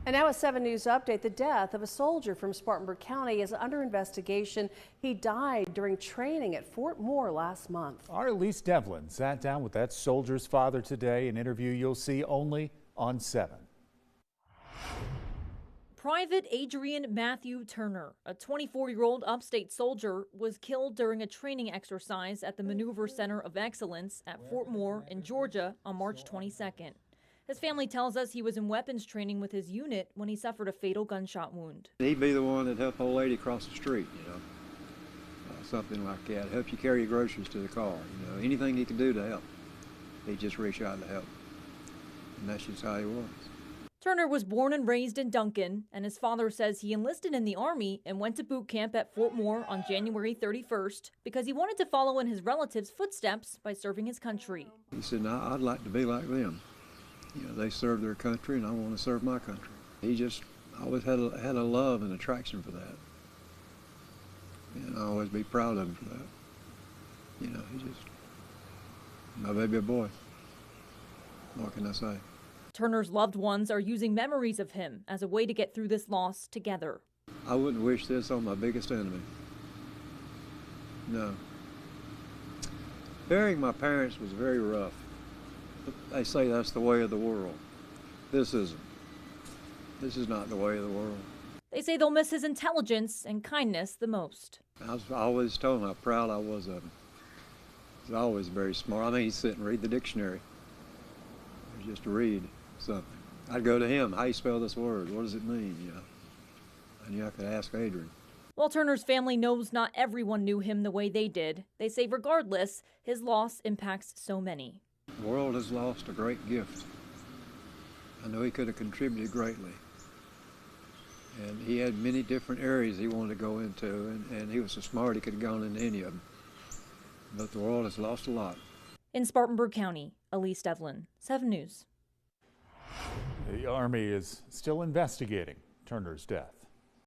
And now a 7 News update. The death of a soldier from Spartanburg County is under investigation. He died during training at Fort Moore last month. Our Elise Devlin sat down with that soldier's father today, an interview you'll see only on 7. Private Adrian Matthew Turner, a 24-year-old Upstate soldier, was killed during a training exercise at the Maneuver Center of Excellence at Fort Moore in Georgia on March 22nd. His family tells us he was in weapons training with his unit when he suffered a fatal gunshot wound. He'd be the one that helped an old lady across the street, something like that. Help you carry your groceries to the car, anything he could do to help. He'd just reach out to help. And that's just how he was. Turner was born and raised in Duncan, and his father says he enlisted in the Army and went to boot camp at Fort Moore on January 31st because he wanted to follow in his relatives' footsteps by serving his country. He said, "No, I'd like to be like them. They serve their country, and I want to serve my country." He just always had a love and attraction for that. And I always be proud of him for that. He just, my baby boy. What can I say? Turner's loved ones are using memories of him as a way to get through this loss together. I wouldn't wish this on my biggest enemy. No. Burying my parents was very rough. They say that's the way of the world. This isn't. This is not the way of the world. They say they'll miss his intelligence and kindness the most. I always told him how proud I was of him. He's always very smart. I mean, he'd sit and read the dictionary. Just to read something. I'd go to him, how do you spell this word? What does it mean? I could ask Adrian. While Turner's family knows not everyone knew him the way they did, they say regardless, his loss impacts so many. The world has lost a great gift. I know he could have contributed greatly. And he had many different areas he wanted to go into, and he was so smart he could have gone into any of them. But the world has lost a lot. In Spartanburg County, Elise Devlin, 7 News. The Army is still investigating Turner's death.